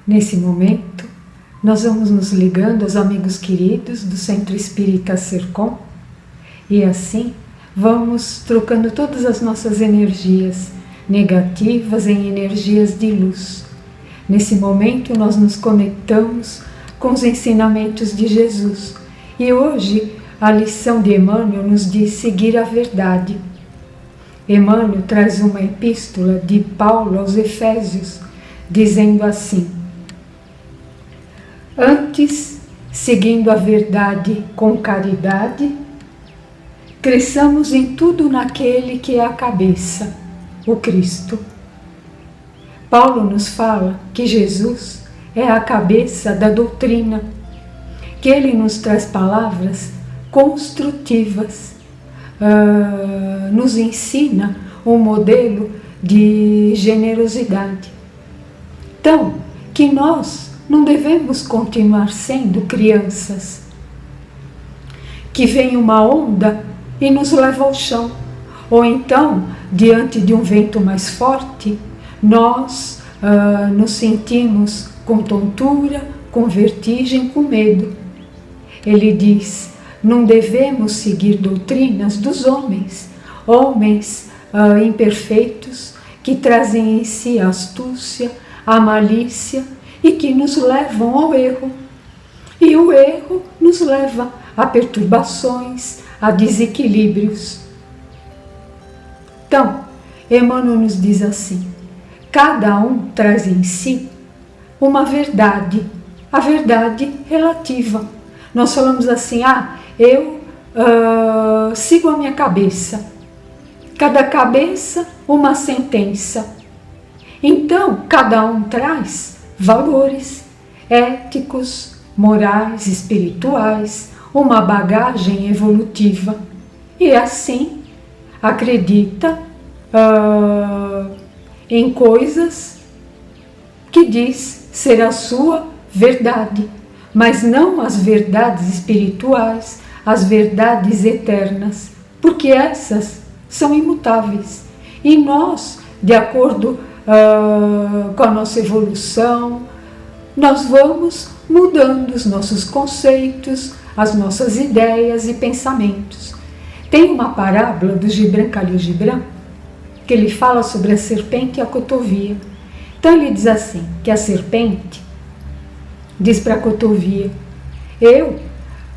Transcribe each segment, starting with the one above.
Nesse momento, nós vamos nos ligando aos amigos queridos do Centro Espírita Sercom e assim vamos trocando todas as nossas energias negativas em energias de luz. Nesse momento, nós nos conectamos com os ensinamentos de Jesus e hoje a lição de Emmanuel nos diz seguir a verdade. Emmanuel traz uma epístola de Paulo aos Efésios, dizendo assim: antes, seguindo a verdade com caridade, cresçamos em tudo naquele que é a cabeça, o Cristo. Paulo nos fala que Jesus é a cabeça da doutrina, que ele nos traz palavras construtivas, nos ensina um modelo de generosidade. Então, que nós não devemos continuar sendo crianças, que vem uma onda e nos leva ao chão, ou então, diante de um vento mais forte, nós nos sentimos com tontura, com vertigem, com medo. Ele diz: não devemos seguir doutrinas dos homens imperfeitos, que trazem em si a astúcia, a malícia e que nos levam ao erro. E o erro nos leva a perturbações, a desequilíbrios. Então, Emmanuel nos diz assim: cada um traz em si uma verdade, a verdade relativa. Nós falamos assim: eu sigo a minha cabeça. Cada cabeça, uma sentença. Então, cada um traz valores éticos, morais, espirituais, uma bagagem evolutiva. E assim, acredita em coisas que diz ser a sua verdade, mas não as verdades espirituais, as verdades eternas, porque essas são imutáveis. E nós, de acordo com a nossa evolução, nós vamos mudando os nossos conceitos, as nossas ideias e pensamentos. Tem uma parábola do Gibran Khalil Gibran, que ele fala sobre a serpente e a cotovia. Então ele diz assim, que a serpente diz para a cotovia: eu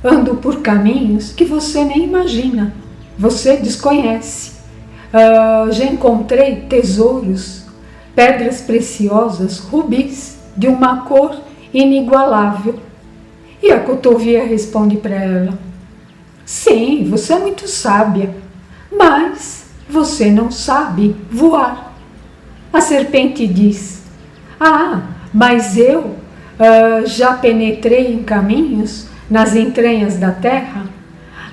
ando por caminhos que você nem imagina, você desconhece. Já encontrei tesouros, pedras preciosas, rubis, de uma cor inigualável. E a cotovia responde para ela: sim, você é muito sábia, mas você não sabe voar. A serpente diz: mas eu já penetrei em caminhos nas entranhas da terra,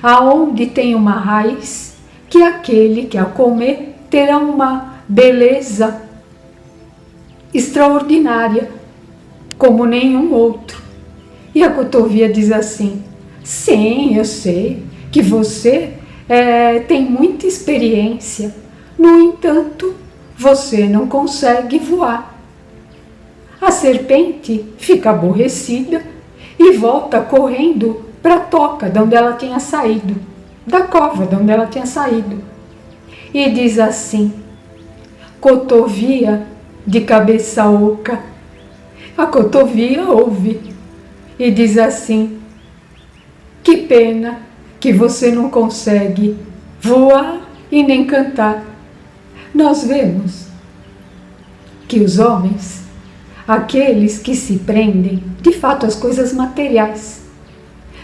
aonde tem uma raiz que aquele que a comer terá uma beleza extraordinária, como nenhum outro. E a cotovia diz assim: sim, eu sei que você tem muita experiência, no entanto, você não consegue voar. A serpente fica aborrecida e volta correndo para a toca de onde ela tinha saído, da cova de onde ela tinha saído. E diz assim: cotovia de cabeça oca. A cotovia ouve e diz assim: que pena que você não consegue voar e nem cantar. Nós vemos que os homens, aqueles que se prendem de fato às coisas materiais,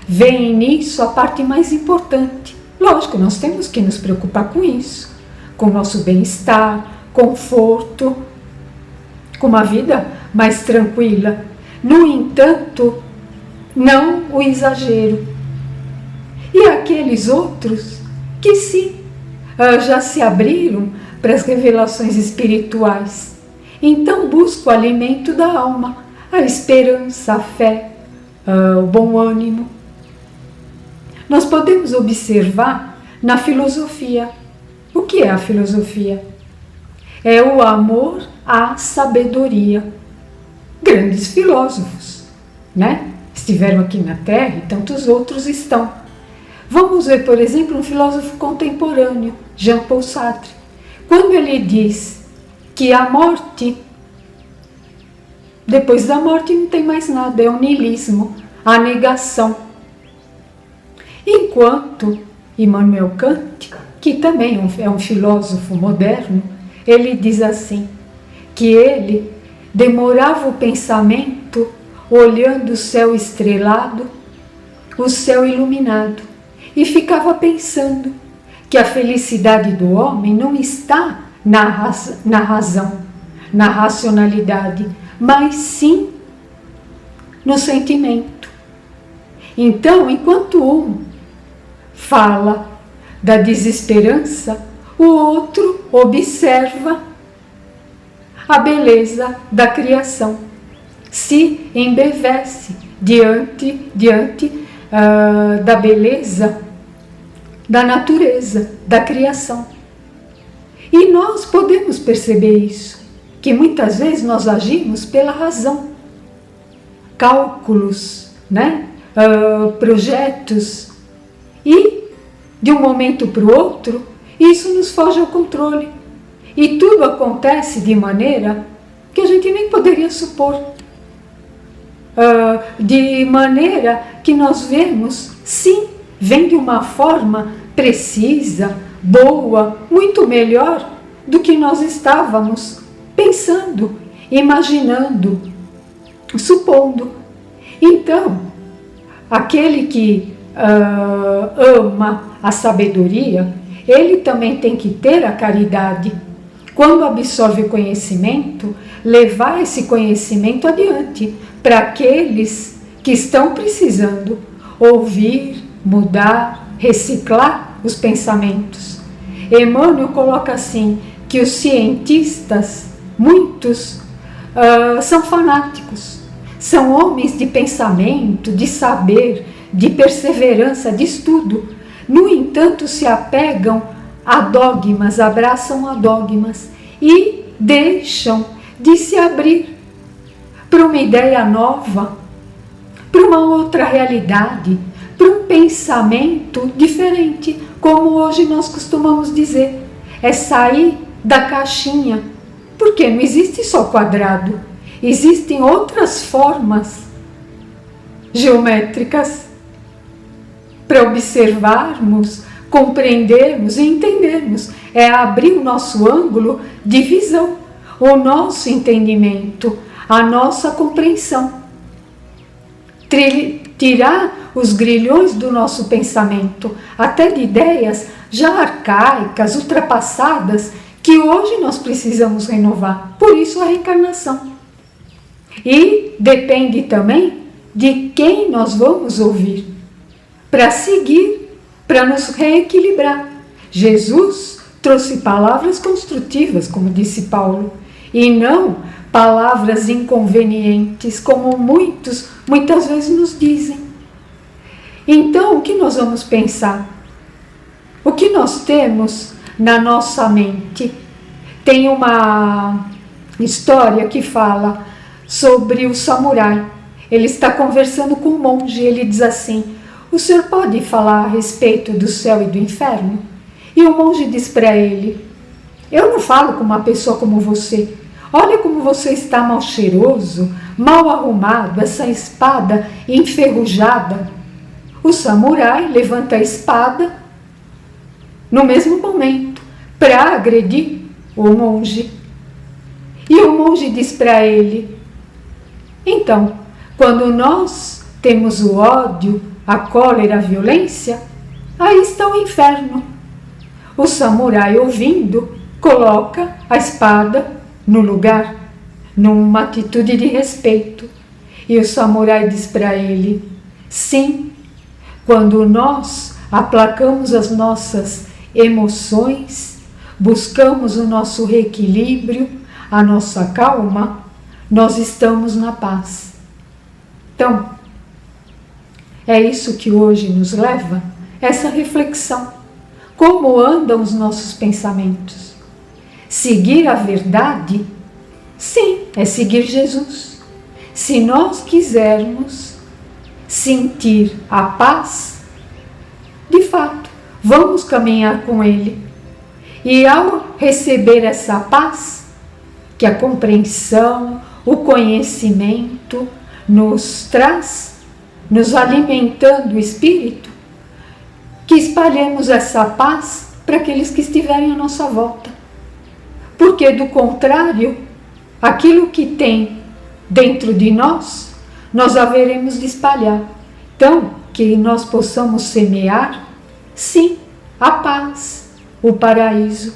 veem nisso a parte mais importante. Lógico, nós temos que nos preocupar com isso, com o nosso bem-estar, conforto, com uma vida mais tranquila. No entanto, não o exagero. E aqueles outros que sim, já se abriram para as revelações espirituais, então busca o alimento da alma, a esperança, a fé, o bom ânimo. Nós podemos observar na filosofia. O que é a filosofia? É o amor à sabedoria. grandes filósofos, né? Estiveram aqui na Terra e tantos outros estão. Vamos ver, por exemplo, um filósofo contemporâneo, Jean-Paul Sartre, quando ele diz que a morte, depois da morte não tem mais nada, é o niilismo, a negação. Enquanto Immanuel Kant, que também é um filósofo moderno, ele diz assim, que ele demorava o pensamento olhando o céu estrelado, o céu iluminado, e ficava pensando que a felicidade do homem não está na razão, na racionalidade, mas sim no sentimento. Então, enquanto um fala da desesperança, o outro observa a beleza da criação, se embevece diante da beleza da natureza, da criação. E nós podemos perceber isso, que muitas vezes nós agimos pela razão. Cálculos, né? Projetos, e de um momento para o outro, isso nos foge ao controle. E tudo acontece de maneira que a gente nem poderia supor. De maneira que nós vemos, sim, vem de uma forma precisa, boa, muito melhor do que nós estávamos pensando, imaginando, supondo. Então, aquele que ama a sabedoria, ele também tem que ter a caridade. Quando absorve o conhecimento, levar esse conhecimento adiante para aqueles que estão precisando ouvir, mudar, reciclar os pensamentos. Emmanuel coloca assim, que os cientistas, muitos, são fanáticos, são homens de pensamento, de saber, de perseverança, de estudo. No entanto, se apegam a dogmas, abraçam a dogmas e deixam de se abrir para uma ideia nova, para uma outra realidade, para um pensamento diferente, como hoje nós costumamos dizer. É sair da caixinha, porque não existe só quadrado, existem outras formas geométricas para observarmos, compreendermos e entendermos. É abrir o nosso ângulo de visão, o nosso entendimento, a nossa compreensão. Tirar os grilhões do nosso pensamento, até de ideias já arcaicas, ultrapassadas, que hoje nós precisamos renovar. Por isso a reencarnação. E depende também de quem nós vamos ouvir, para seguir, para nos reequilibrar. Jesus trouxe palavras construtivas, como disse Paulo, e não palavras inconvenientes, como muitas vezes nos dizem. Então, o que nós vamos pensar? O que nós temos na nossa mente? Tem uma história que fala sobre o samurai. Ele está conversando com um monge, ele diz assim: o senhor pode falar a respeito do céu e do inferno? E o monge diz para ele: eu não falo com uma pessoa como você. Olha como você está mal cheiroso, mal arrumado, essa espada enferrujada. O samurai levanta a espada no mesmo momento para agredir o monge. E o monge diz para ele: então, quando nós temos o ódio, a cólera, a violência, aí está o inferno. O samurai, ouvindo, coloca a espada no lugar, numa atitude de respeito. E o samurai diz para ele: sim, quando nós aplacamos as nossas emoções, buscamos o nosso reequilíbrio, a nossa calma, nós estamos na paz. Então, é isso que hoje nos leva, essa reflexão. Como andam os nossos pensamentos? Seguir a verdade? Sim, é seguir Jesus. se nós quisermos sentir a paz, de fato, vamos caminhar com Ele. E ao receber essa paz, que a compreensão, o conhecimento nos traz, nos alimentando o espírito, que espalhemos essa paz para aqueles que estiverem à nossa volta. Porque, do contrário, aquilo que tem dentro de nós, nós haveremos de espalhar. Então, que nós possamos semear, sim, a paz, o paraíso.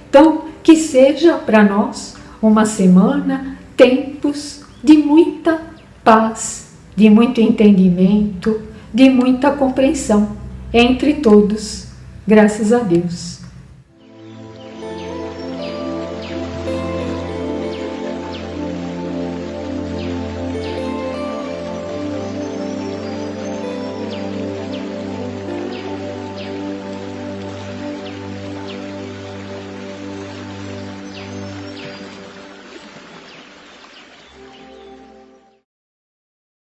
Então, que seja para nós uma semana, tempos de muita paz, de muito entendimento, de muita compreensão entre todos. Graças a Deus.